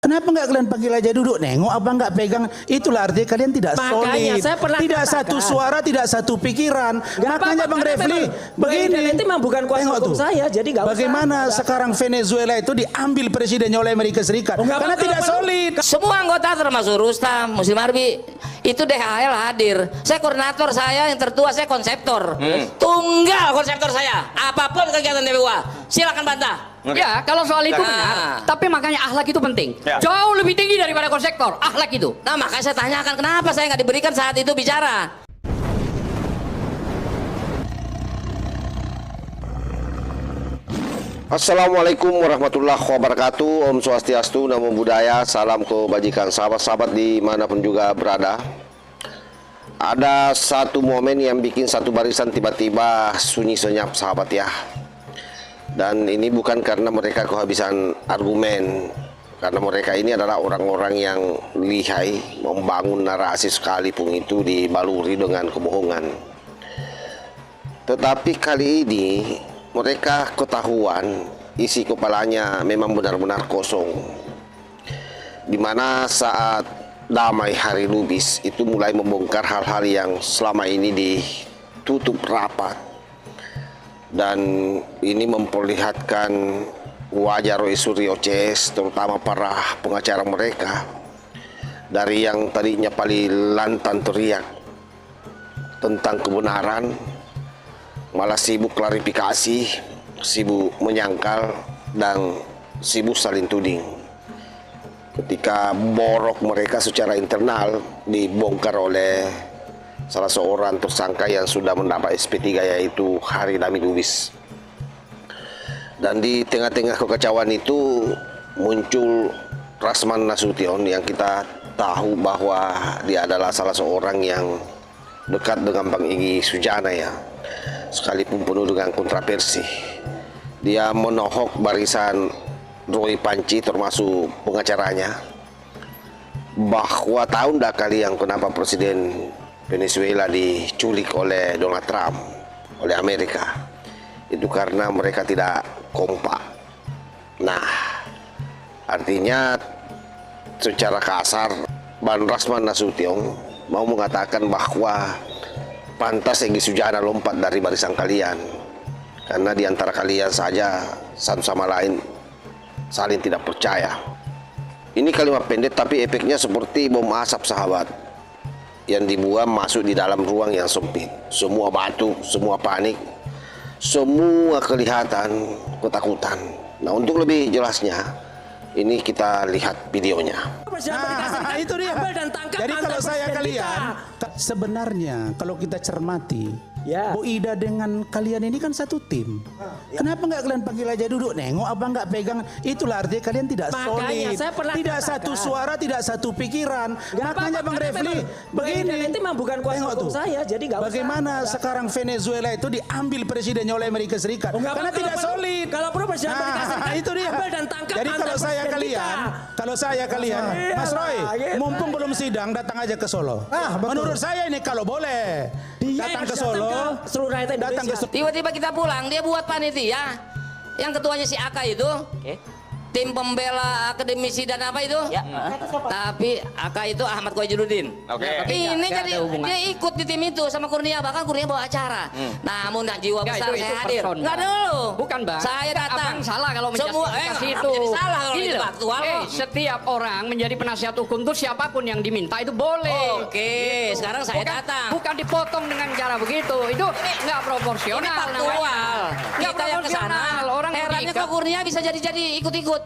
Kenapa nggak kalian panggil aja duduk nengok apa nggak pegang? Itulah artinya kalian tidak solid, tidak satu suara, tidak satu pikiran. Makanya Bang Refli begini. Itu memang bukan kuasa hukum saya, jadi nggak usah. Bagaimana sekarang Venezuela itu diambil presidennya oleh Amerika Serikat karena tidak solid. Semua anggota termasuk Rustam, Muslim Arbi itu DHL hadir. Saya koordinator, saya yang tertua, saya konseptor. Tunggal konseptor saya. Apapun kegiatan DPUA, silakan bantah. Ya, kalau soal itu benar. Tapi makanya akhlak itu penting. Jauh lebih tinggi daripada konseptor, akhlak itu. Nah, makanya saya tanyakan kenapa saya nggak diberikan saat itu bicara. Assalamualaikum warahmatullahi wabarakatuh. Om Swastiastu, Namo Buddhaya. Salam kebajikan sahabat-sahabat dimanapun juga berada. Ada satu momen yang bikin satu barisan tiba-tiba sunyi senyap, sahabat ya. Dan ini bukan karena mereka kehabisan argumen, karena mereka ini adalah orang-orang yang lihai membangun narasi sekalipun itu dibaluri dengan kebohongan. Tetapi kali ini mereka ketahuan isi kepalanya memang benar-benar kosong. Dimana saat damai hari Lubis itu mulai membongkar hal-hal yang selama ini ditutup rapat. Dan ini memperlihatkan wajah Roy Suryo CS, terutama para pengacara mereka, dari yang tadinya paling lantang teriak tentang kebenaran, malah sibuk klarifikasi, sibuk menyangkal, dan sibuk saling tuding. Ketika borok mereka secara internal dibongkar oleh salah seorang tersangka yang sudah mendapat SP3, yaitu Hari Dami Lubis. Dan di tengah-tengah kekacauan itu muncul Rasman Nasution yang kita tahu bahwa dia adalah salah seorang yang dekat dengan Bang Egy Sujana ya, sekalipun penuh dengan kontroversi. Dia menohok barisan Roy Panci termasuk pengacaranya, bahwa tahu ndak kalian kenapa Presiden Venezuela diculik oleh Donald Trump, oleh Amerika? Itu karena mereka tidak kompak. Nah, artinya secara kasar Bang Rasman Nasution mau mengatakan bahwa pantas Egy Sujana lompat dari barisan kalian, karena di antara kalian saja satu sama lain saling tidak percaya. Ini kalimat pendek tapi efeknya seperti bom asap, sahabat, yang dibuang masuk di dalam ruang yang sempit. Semua batuk, semua panik, semua kelihatan ketakutan. Nah, untuk lebih jelasnya, ini kita lihat videonya. Nah, itu dia. Jadi kalau saya kalian, sebenarnya kalau kita cermati, Bu Ida dengan kalian ini kan satu tim. Kenapa nggak kalian panggil aja duduk nengok apa nggak pegang? Itulah artinya kalian tidak solid, tidak satu suara, tidak satu pikiran. Makanya Bang Refli begini. Itu memang bukan kuasa hukum saya, jadi nggak usah. Bagaimana sekarang Venezuela itu diambil presidennya oleh Amerika Serikat karena tidak solid. Kalau perlu presiden Amerika Serikat itu dia. ambil dan tangkap. Jadi kalau saya kalian, Mas Roy, mumpung belum sidang datang aja ke Solo. Menurut saya ini kalau boleh datang ke Solo, datang ke Solo. Tiba-tiba kita pulang, dia buat panitia yang ketuanya si Aka itu, tim pembela akademisi dan apa itu, tapi Aka itu Ahmad Koijiruddin. Ini jadi dia ikut di tim itu sama Kurnia, bahkan Kurnia bawa acara. Namun nak jiwa besar saya hadir. Enggak dulu. Bukan, Bang. Saya datang. Abang salah kalau semua itu. Jadi salah kalau itu faktual. Setiap orang menjadi penasihat hukum itu siapapun yang diminta itu boleh. Oke, sekarang saya datang. Bukan dipotong dengan cara begitu. Itu nggak proporsional. Ini faktual. Kita yang kesana. Orang herannya kok Kurnia bisa jadi ikut-ikut.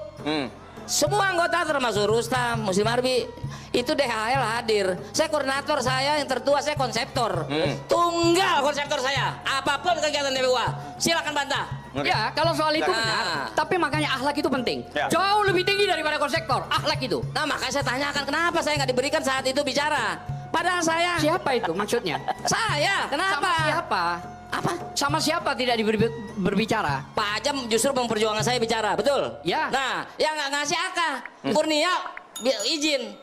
Semua anggota termasuk Rustam, Muslim Arbi itu DHL hadir. Saya koordinator, saya yang tertua, saya konseptor. Tunggal konseptor saya. Apapun kegiatan DPUA, silakan bantah. Ya, kalau soal itu benar. Tapi makanya akhlak itu penting. Jauh lebih tinggi daripada konseptor, akhlak itu. Nah, makanya saya tanyakan kenapa saya nggak diberikan saat itu bicara. Padahal saya. Siapa itu maksudnya? Saya. Kenapa? Sama siapa? Apa? Sama siapa tidak diberi berbicara? Pak Ajam justru memperjuangkan saya bicara, betul? Ya. Nah, yang nggak ngasih Aka, Kurnia izin.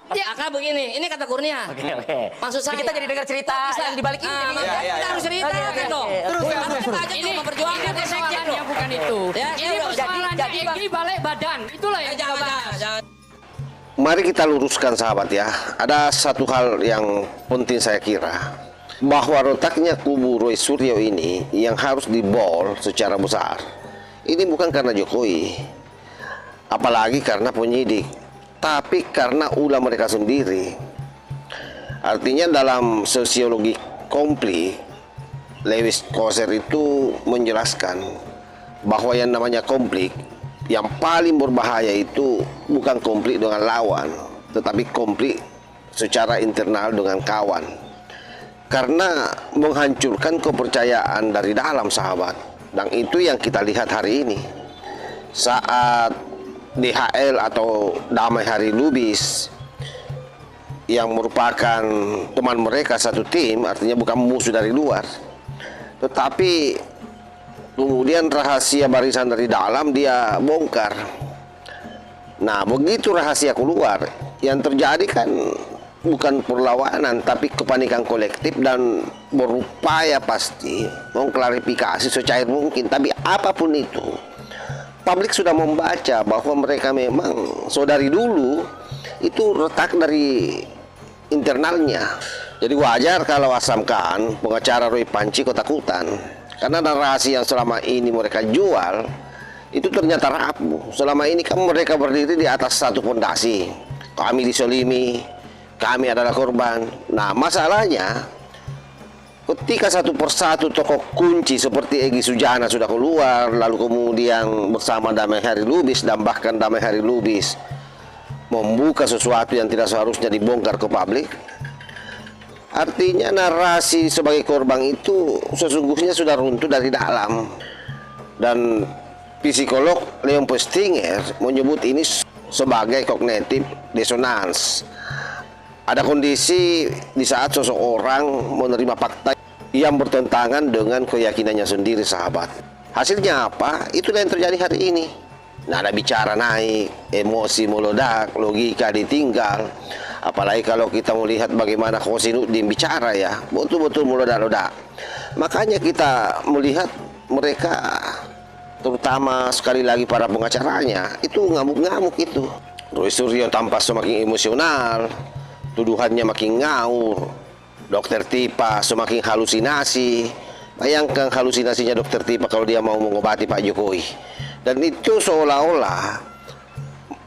Aka begini, ini kata Kurnia. Maksud saya kita jadi dengar cerita yang dibalik ini. Kita harus cerita kan dong. Terus Pak Ajam ini memperjuangkan persoalannya bukan itu. Ya, ini persoalannya Egy balik badan. Itulah yang jangan. mari kita luruskan sahabat ya. Ada satu hal yang penting saya kira, bahwa retaknya kubu Roy Suryo ini yang harus dibol secara besar, ini bukan karena Jokowi, apalagi karena penyidik, tapi karena ulah mereka sendiri. Artinya dalam sosiologi konflik, Lewis Koser itu menjelaskan bahwa yang namanya konflik, yang paling berbahaya itu bukan konflik dengan lawan, tetapi konflik secara internal dengan kawan. Karena menghancurkan kepercayaan dari dalam sahabat. Dan itu yang kita lihat hari ini. Saat DHL atau Damai Hari Lubis yang merupakan teman mereka satu tim, artinya bukan musuh dari luar, tetapi kemudian rahasia barisan dari dalam dia bongkar. Nah, begitu rahasia keluar, yang terjadi kan bukan perlawanan, tapi kepanikan kolektif dan berupaya pasti mengklarifikasi secair mungkin. Tapi apapun itu, publik sudah membaca bahwa mereka memang saudari dulu itu retak dari internalnya. Jadi wajar kalau Asam Khan, pengacara Roy Panci, ketakutan. Karena narasi yang selama ini mereka jual itu ternyata rapuh. Selama ini kan mereka berdiri di atas satu fondasi. Kami disolimi, kami adalah korban. Nah, masalahnya ketika satu persatu tokoh kunci seperti Egy Sujana sudah keluar, lalu kemudian bersama Damai Hari Lubis, dan bahkan Damai Hari Lubis membuka sesuatu yang tidak seharusnya dibongkar ke publik, artinya narasi sebagai korban itu sesungguhnya sudah runtuh dari dalam. Dan psikolog Leon Postinger menyebut ini sebagai cognitive dissonance. Ada kondisi di saat seseorang menerima fakta yang bertentangan dengan keyakinannya sendiri sahabat. Hasilnya apa? Itulah yang terjadi hari ini. Nada bicara naik, emosi meledak, logika ditinggal. Apalagi kalau kita melihat bagaimana Kosinudin bicara ya, betul-betul meledak-ledak. Makanya kita melihat mereka, terutama sekali lagi para pengacaranya, itu ngamuk-ngamuk itu. Roy Suryo tampak semakin emosional, tuduhannya makin ngawur. Dokter Tipa semakin halusinasi. Bayangkan halusinasinya Dokter Tipa kalau dia mau mengobati Pak Jokowi. Dan itu seolah-olah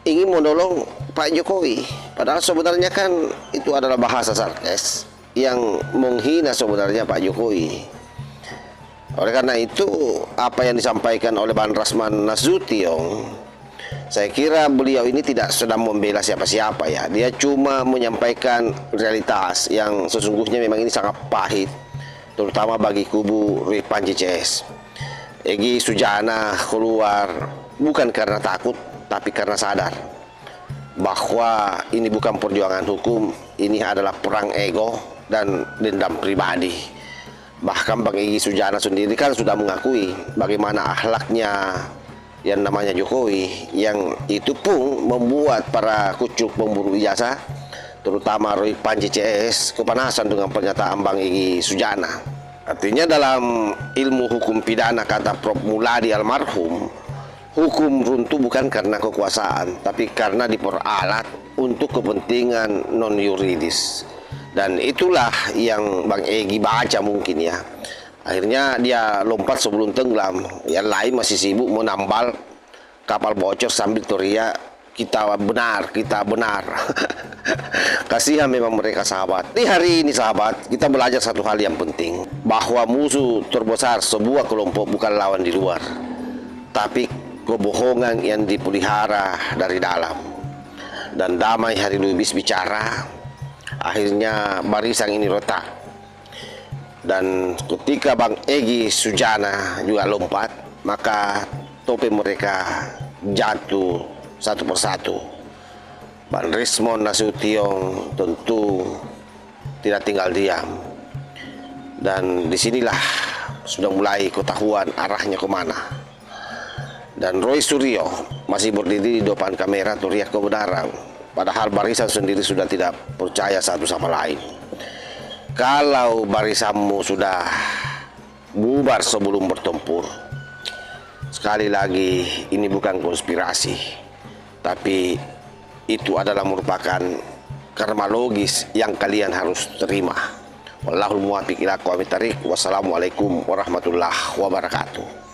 ingin menolong Pak Jokowi. Padahal sebenarnya kan itu adalah bahasa sarkas yang menghina sebenarnya Pak Jokowi. Oleh karena itu, apa yang disampaikan oleh Bang Rasman Nasution, saya kira beliau ini tidak sedang membela siapa-siapa ya. Dia cuma menyampaikan realitas yang sesungguhnya memang ini sangat pahit, terutama bagi kubu Roy Panci CS. Egy Sujana keluar bukan karena takut, tapi karena sadar bahwa ini bukan perjuangan hukum, ini adalah perang ego dan dendam pribadi. Bahkan Bang Egy Sujana sendiri kan sudah mengakui bagaimana akhlaknya yang namanya Jokowi, yang itu pun membuat para kucuk pemburu ijazah, terutama Roy Panci CS, kepanasan dengan pernyataan Bang Egy Sujana. Artinya dalam ilmu hukum pidana, kata Prof. Muladi almarhum, hukum runtuh bukan karena kekuasaan, tapi karena diperalat untuk kepentingan non-yuridis. Dan itulah yang Bang Egy baca mungkin ya. Akhirnya dia lompat sebelum tenggelam. Yang lain masih sibuk menambal kapal bocor sambil teriak, kita benar, kita benar. Kasihan memang mereka sahabat. Di hari ini sahabat, kita belajar satu hal yang penting, bahwa musuh terbesar sebuah kelompok bukan lawan di luar, tapi kebohongan yang dipelihara dari dalam. Dan Damai Hari Lubis bicara, akhirnya barisan ini retak. Dan ketika Bang Egy Sujana juga lompat, maka topeng mereka jatuh satu persatu. Bang Rasman Nasution tentu tidak tinggal diam. Dan disinilah sudah mulai ketahuan arahnya kemana. Dan Roy Suryo masih berdiri di depan kamera teriak kebenaran. Padahal barisan sendiri sudah tidak percaya satu sama lain. Kalau barisanmu sudah bubar sebelum bertempur, sekali lagi ini bukan konspirasi, tapi itu adalah merupakan karma logis yang kalian harus terima. Wallahul muwaffiq ila aqwamit thariq. Wassalamualaikum warahmatullahi wabarakatuh.